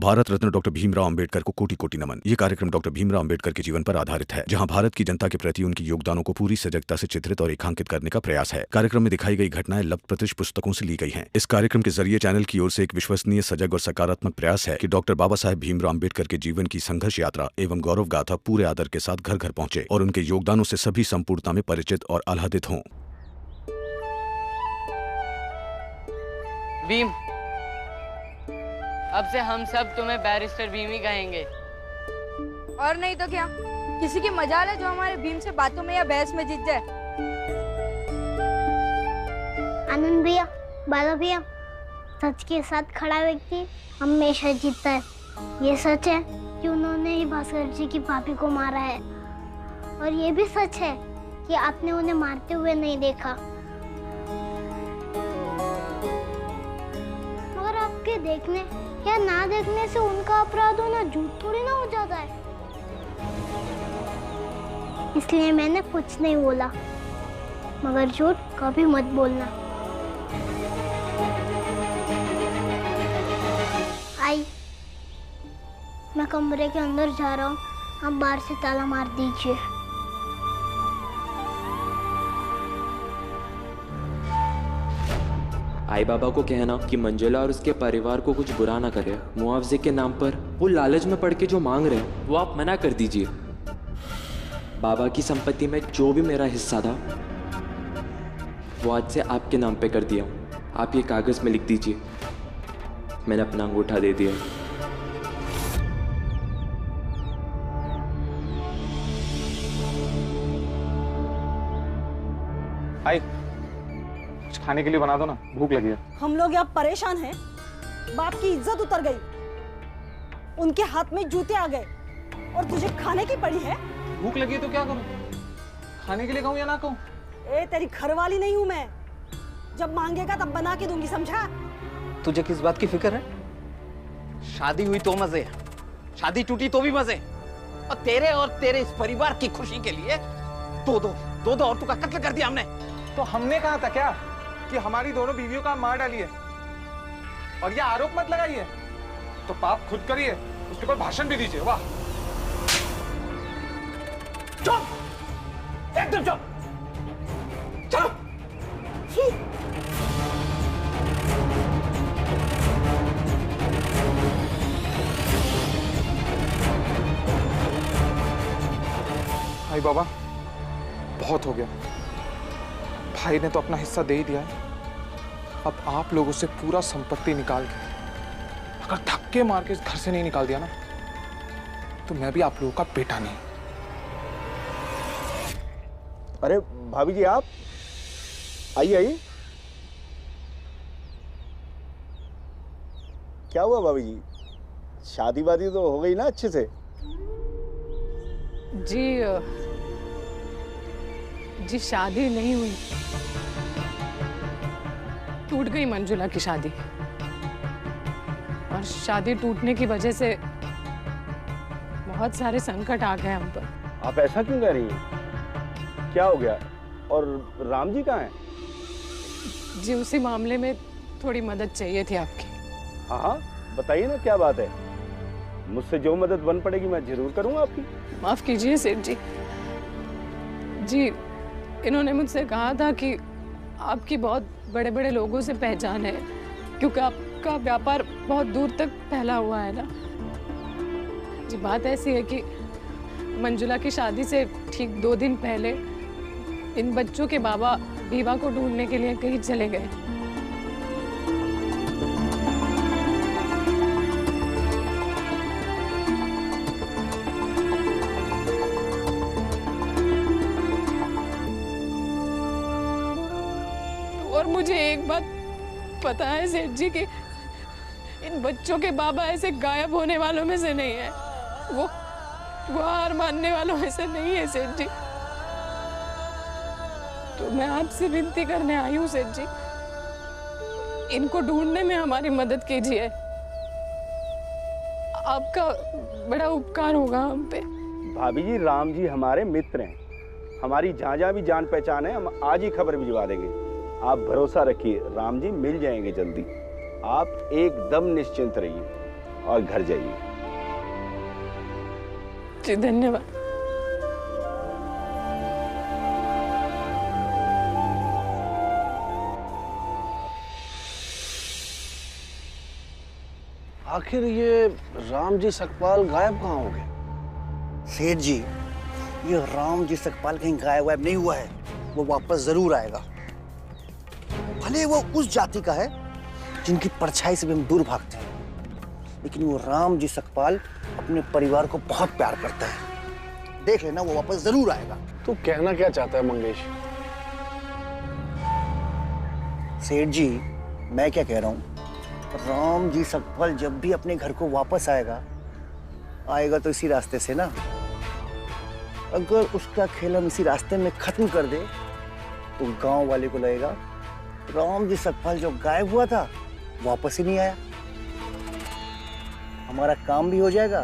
Bharat Ratna doctor Bhimrao Ambedkar को कोटि कोटि नमन। ये कार्यक्रम डॉक्टर भीमराव अंबेडकर के जीवन पर आधारित है, जहां भारत की जनता के प्रति उनके योगदानों को पूरी सजगता से चित्रित और रेखांकित करने का प्रयास है। कार्यक्रम में दिखाई गई घटनाएं लब्ध प्रतिष्ठ पुस्तकों से ली गई हैं। इस कार्यक्रम के जरिए चैनल की ओर से एक विश्वसनीय, सजग और सकारात्मक प्रयास है कि डॉक्टर बाबा साहेब भीमराव अंबेडकर के जीवन की संघर्ष यात्रा एवं गौरव गाथा पूरे आदर के साथ घर घर पहुंचे और उनके योगदानों से सभी संपूर्णता में परिचित और आह्लादित हों। भीम, अब से हम सब तुम्हें बैरिस्टर भीम ही कहेंगे। और नहीं तो क्या, किसी की मजाल है जो हमारे भीम से बातों में या बहस में जीत जाए। आनंद भैया, बाला भैया, सच के साथ खड़ा व्यक्ति हमेशा जीतता है। ये सच है कि उन्होंने ही भास्कर जी की भाभी को मारा है, और ये भी सच है कि आपने उन्हें मारते हुए नहीं देखा। मगर आपके देखने या ना देखने से उनका अपराध होना झूठ थोड़ी ना हो जाता है। इसलिए मैंने कुछ नहीं बोला, मगर झूठ कभी मत बोलना। आई, मैं कमरे के अंदर जा रहा हूँ, आप बाहर से ताला मार दीजिए। आई बाबा को कहना कि मंजुला और उसके परिवार को कुछ बुरा ना करे। मुआवजे के नाम पर वो लालच में पड़ के जो मांग रहे हैं वो आप मना कर दीजिए। बाबा की संपत्ति में जो भी मेरा हिस्सा था वो आज से आपके नाम पे कर दिया। आप ये कागज में लिख दीजिए, मैंने अपना अंगूठा दे दिया। आई, खाने के लिए बना दो ना, भूख लगी है। हम लोग यहाँ परेशान हैं, बाप की इज्जत उतर गई, उनके हाथ में जूते आ गए और तुझे खाने की पड़ी है। भूख लगी है तो क्या करूं? खाने के लिए कहूं या ना कहूं? ए, तेरी घरवाली नहीं हूं मैं, जब मांगेगा तब बना के दूंगी, समझा? तुझे किस बात की फिक्र है? शादी हुई तो मजे, शादी टूटी तो भी मजे, और तेरे इस परिवार की खुशी के लिए दो औरतों का कत्ल कर दिया हमने। तो हमने कहा था क्या कि हमारी दोनों बीवियों का मार डालिए, और ये आरोप मत लगाइए। तो पाप खुद करिए, उसके ऊपर भाषण भी दीजिए। वाह, चुप, एकदम चुप, चलो। भाई बाबा, बहुत हो गया। भाई ने तो अपना हिस्सा दे ही दिया है, अब आप लोगों से पूरा संपत्ति निकाल के, अगर धक्के मार के इस घर से नहीं निकाल दिया ना, तो मैं भी आप लोगों का बेटा नहीं। अरे भाभी जी, आप आइए आइए। क्या हुआ भाभी जी, शादी वादी तो हो गई ना अच्छे से? जी शादी नहीं हुई, टूट गई मंजुला की शादी, और शादी टूटने की वजह से बहुत सारे संकट आ गए हम पर। आप ऐसा क्यों कह रही हैं? क्या हो गया? और राम जी कहाँ हैं? जी उसी मामले में थोड़ी मदद चाहिए थी आपकी। हाँ हाँ, बताइए ना, क्या बात है? मुझसे जो मदद बन पड़ेगी मैं जरूर करूंगा आपकी। माफ कीजिए सेठ जी, जी इन्होंने मुझसे कहा था कि आपकी बहुत बड़े बड़े लोगों से पहचान है, क्योंकि आपका व्यापार बहुत दूर तक फैला हुआ है ना। जी बात ऐसी है कि मंजुला की शादी से ठीक 2 दिन पहले इन बच्चों के बाबा भीवा को ढूंढने के लिए कहीं चले गए। और मुझे एक बात पता है सेठ जी कि इन बच्चों के बाबा ऐसे गायब होने वालों में से नहीं है, वो हार मानने वालों में से नहीं है सेठ जी। तो मैं आपसे विनती करने आई हूँ सेठ जी, इनको ढूंढने में हमारी मदद कीजिए, आपका बड़ा उपकार होगा हम पे। भाभी जी, राम जी हमारे मित्र हैं, हमारी जहाँ जहाँ भी जान पहचान है, हम आज ही खबर भिजवा देंगे। आप भरोसा रखिए, राम जी मिल जाएंगे जल्दी, आप एकदम निश्चिंत रहिए। और घर जाइए। जी धन्यवाद। आखिर ये राम जी सकपाल गायब कहाँ हो गए? सेठ जी, ये राम जी सकपाल कहीं गायब नहीं हुआ है, वो वापस जरूर आएगा। भले वो उस जाति का है जिनकी परछाई से भी हम दूर भागते हैं, लेकिन वो राम जी सकपाल अपने परिवार को बहुत प्यार करता है। देख लेना, वो वापस जरूर आएगा। तू कहना क्या चाहता है मंगेश? सेठ जी, मैं क्या कह रहा हूँ, राम जी सकपाल जब भी अपने घर को वापस आएगा तो इसी रास्ते से ना। अगर उसका खेल हम इसी रास्ते में खत्म कर दे तो गांव वाले को लगेगा राम जी सकपाल जो गायब हुआ था वापस ही नहीं आया। हमारा काम भी हो जाएगा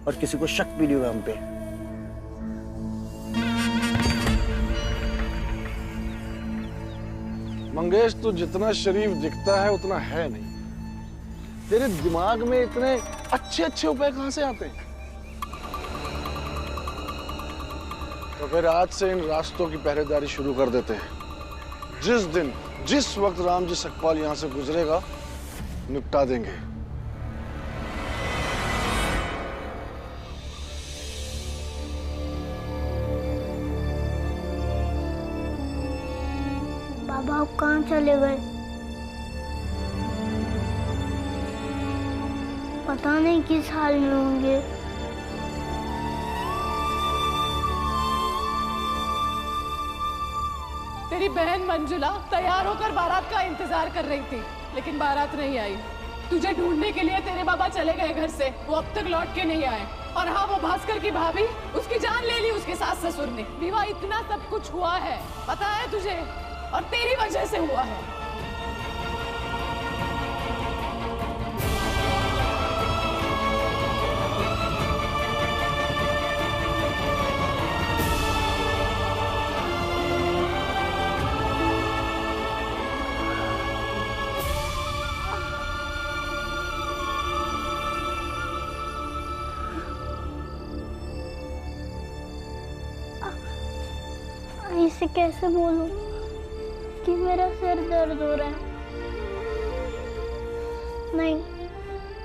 और किसी को शक भी नहीं होगा हम पे। मंगेश, तू जितना शरीफ दिखता है उतना है नहीं। तेरे दिमाग में इतने अच्छे अच्छे उपाय कहां से आते हैं? तो फिर आज से इन रास्तों की पहरेदारी शुरू कर देते हैं। जिस वक्त राम जी सकपाल यहां से गुजरेगा, निपटा देंगे। बाबा आप कहाँ चले गए? पता नहीं किस हाल में होंगे। तेरी बहन मंजुला तैयार होकर बारात का इंतजार कर रही थी, लेकिन बारात नहीं आई। तुझे ढूंढने के लिए तेरे बाबा चले गए घर से, वो अब तक लौट के नहीं आए। और हाँ, वो भास्कर की भाभी, उसकी जान ले ली उसके सास ससुर ने। विवाह इतना सब कुछ हुआ है, पता है तुझे, और तेरी वजह से हुआ है। इसे कैसे बोलूं कि मेरा सिर दर्द हो रहा है?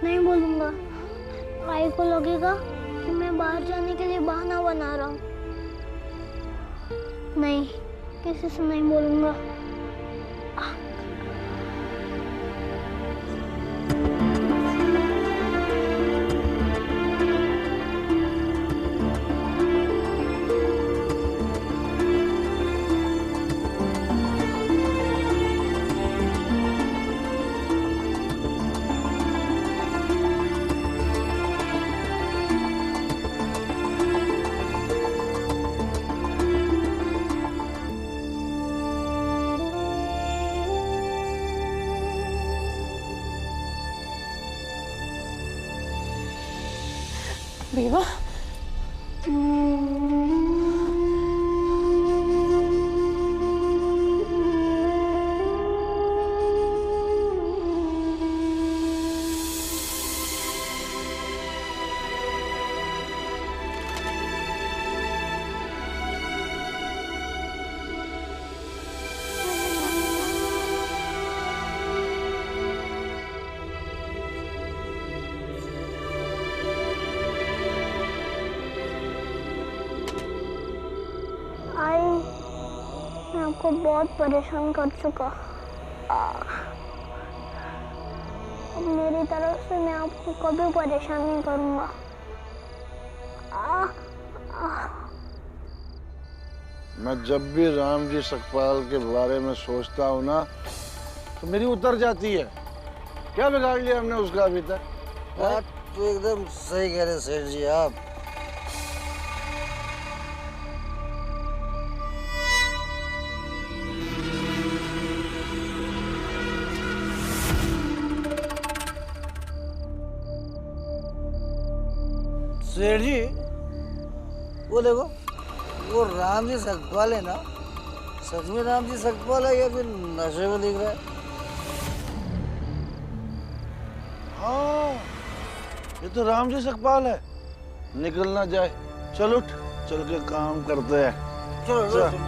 नहीं बोलूंगा। आई को लगेगा कि मैं बाहर जाने के लिए बहाना बना रहा हूँ। नहीं, किसी से नहीं बोलूंगा। बीवा, आपको बहुत परेशान कर चुका। अब मेरी तरफ से मैं आपको कभी परेशान नहीं करूंगा। मैं जब भी राम जी सकपाल के बारे में सोचता हूँ ना, तो मेरी उतर जाती है। क्या बिगाड़ लिया हमने उसका अभी तक? बात तो एकदम सही कह रहे सेठ जी आप। सेठ जी, वो देखो, वो राम जी सकपाल है ना? सच में राम जी सकपाल है या फिर नशे में दिख रहा है? हाँ, ये तो राम जी सकपाल है, निकल ना जाए। चल उठ, चल के काम करते हैं। चल।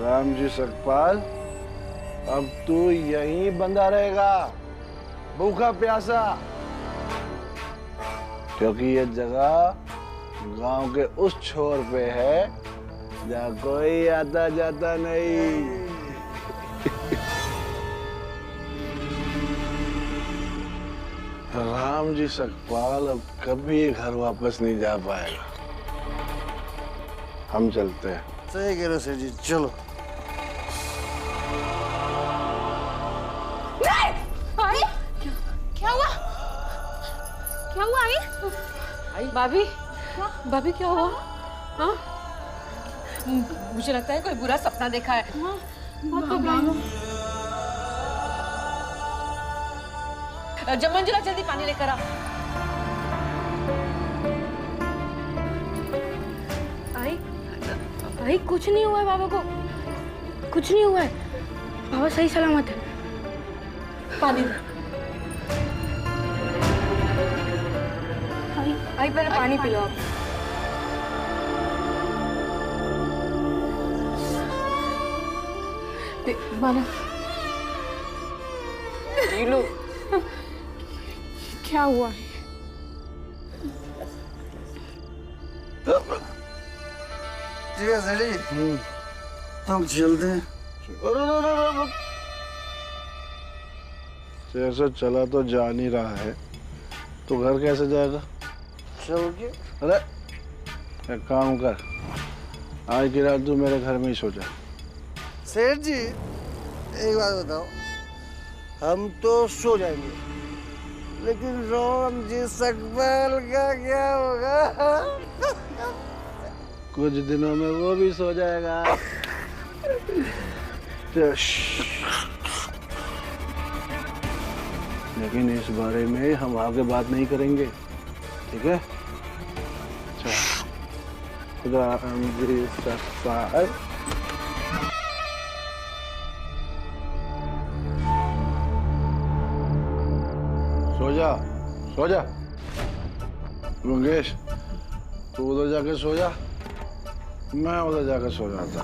राम जी सकपाल, अब तू यहीं बंधा रहेगा, भूखा प्यासा, क्योंकि ये जगह गांव के उस छोर पे है जहाँ कोई आता जाता नहीं। राम जी सकपाल अब कभी घर वापस नहीं जा पाएगा। हम चलते हैं। सही कह रहे सेठ जी, चलो। क्या हुआ? क्या हुआ आई? भाभी, भाभी क्या हुआ? हाँ? मुझे लगता है कोई बुरा सपना देखा है। जब मंजुला जल्दी पानी लेकर आ। भाई कुछ नहीं हुआ है बाबा को, कुछ नहीं हुआ है, बाबा सही सलामत है। पानी आई पहले पानी पी लो आप। माना लो। क्या हुआ है? ठीक है सेठ जी, हम चलते हैं। जैसे चला तो जा नहीं रहा है, तो घर कैसे जाएगा? चल के। अरे एक काम कर, आज की रात तू मेरे घर में ही सो जा। सेठ जी एक बात बताओ, हम तो सो जाएंगे, लेकिन राम जी सकपाल का क्या होगा? कुछ दिनों में वो भी सो जाएगा। लेकिन इस बारे में हम आगे बात नहीं करेंगे, ठीक है? खुदा जी सकपाल। सो जा, सो जा। मंगेश, तू उधर जाके सो जा, मैं उधर जाकर सो जाता।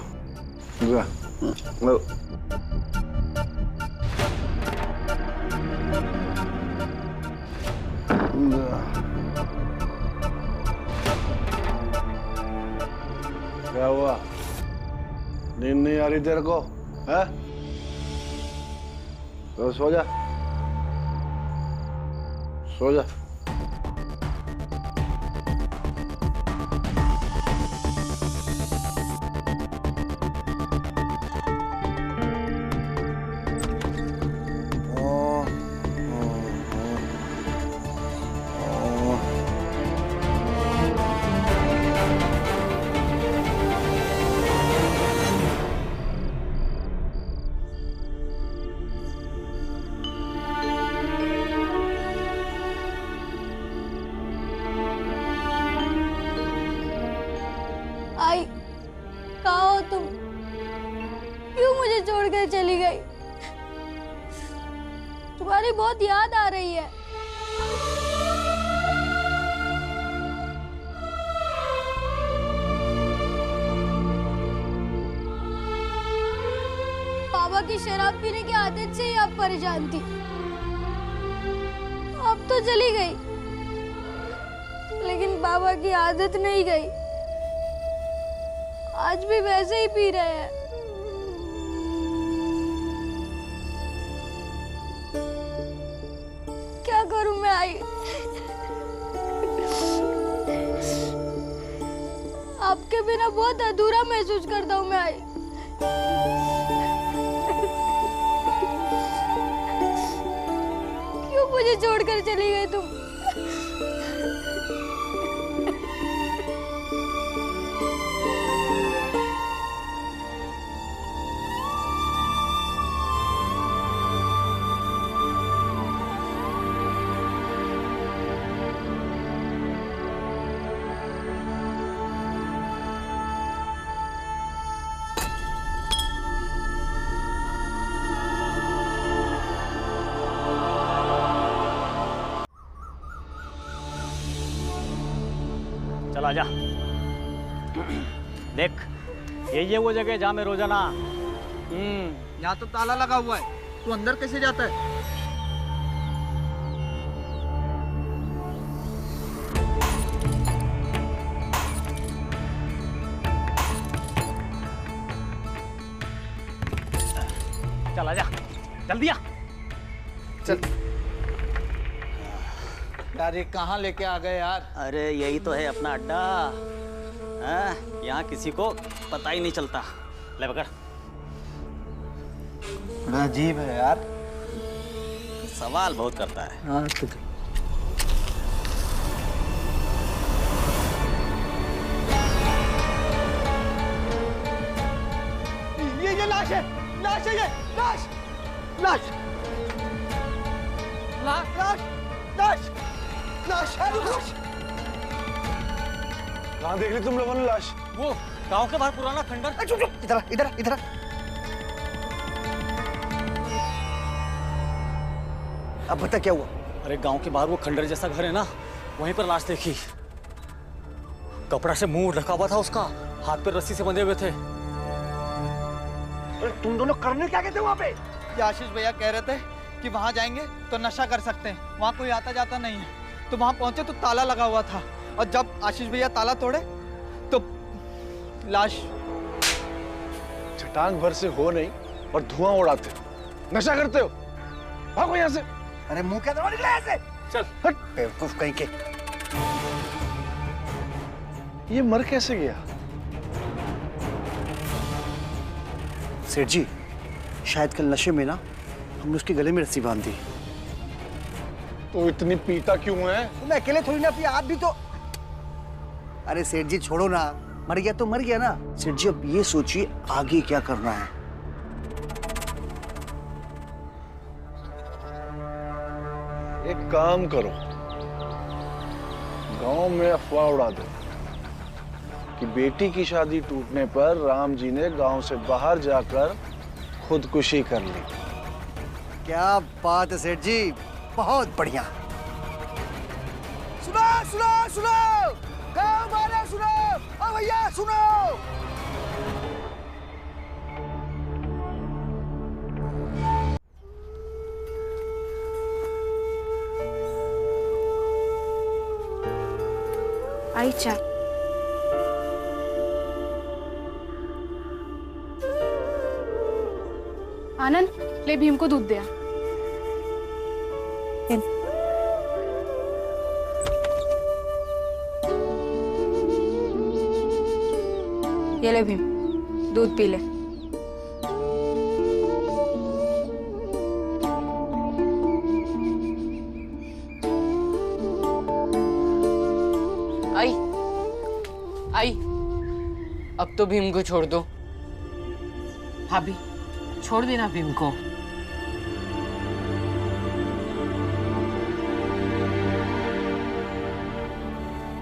क्या हुआ? नींद नहीं आ रही तेरे को? है? तो सो जा, सो जा। आई, कहाँ हो तुम? क्यों मुझे छोड़कर चली गई? तुम्हारी बहुत याद आ रही है। बाबा की शराब पीने की आदत से ही आप परेशान थी। अब तो चली गई, लेकिन बाबा की आदत नहीं गई। आज भी वैसे ही पी रहे हैं। क्या करूं मैं आई? आपके बिना बहुत अधूरा महसूस करता हूं मैं आई। क्यों मुझे छोड़कर चली गई तुम? चल आजा। देख ये वो जगह जहाँ मैं रोजाना यहाँ तो ताला लगा हुआ है, तू अंदर कैसे जाता है? चल आजा, जल्दी आ। चल यार, ये कहाँ लेके आ गए यार? अरे यही तो है अपना अड्डा। यहाँ किसी को पता ही नहीं चलता। ले पकड़। बड़ा अजीब है यार। सवाल बहुत करता है। हाँ तो ये लाश है, लाश है, ये लाश, लाश, लाश, लाश, लाश, लाश, लाश। कहाँ देख ली तुम लोगों ने लाश? वो गांव के बाहर पुराना खंडर। इधर इधर इधर। अब बता क्या हुआ? अरे गांव के बाहर वो खंडर जैसा घर है ना, वहीं पर लाश देखी। कपड़ा से मुंह ढका हुआ था उसका, हाथ पे रस्सी से बंधे हुए थे। अरे तुम दोनों करने क्या गए थे वहाँ पे? ये आशीष भैया कह रहे थे कि वहाँ जाएंगे तो नशा कर सकते हैं, वहाँ कोई आता जाता नहीं है। तो वहाँ पहुंचे तो ताला लगा हुआ था, और जब आशीष भैया ताला तोड़े तो लाश। चटांग भर से हो नहीं और धुआं उड़ाते, नशा करते हो। भागो यहाँ से। अरे मुंह क्या दबा निकला ऐसे? चल हट बेवकूफ कहीं के। ये मर कैसे गया? सेठ जी, शायद कल नशे में ना हमने उसके गले में रस्सी बांध दी। तो इतनी पीता क्यों है? मैं अकेले थोड़ी ना पिया, आप भी तो। अरे सेठ जी छोड़ो ना, मर गया तो मर गया ना। सेठ जी अब ये सोचिए आगे क्या करना है। एक काम करो, गांव में अफवाह उड़ा दो कि बेटी की शादी टूटने पर राम जी ने गांव से बाहर जाकर खुदकुशी कर ली। क्या बात है सेठ जी, बहुत बढ़िया। सुनो सुनो सुनो, गाँव वाले सुनो, ओ भैया सुनो। आई चाय। आनंद, ले भीम को दूध दे। ये ले भीम, दूध पी ले। आई आई, अब तो भीम को छोड़ दो। भाभी छोड़ देना भीम को।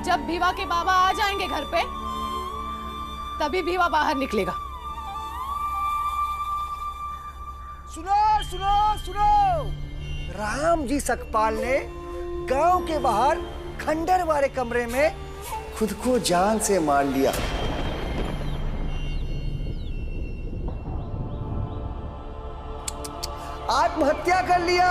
जब भीवा के बाबा आ जाएंगे घर पे, तभी भीवा बाहर निकलेगा। सुनो सुनो सुनो, राम जी सकपाल ने गांव के बाहर खंडर वाले कमरे में खुद को जान से मार लिया। आत्महत्या कर लिया।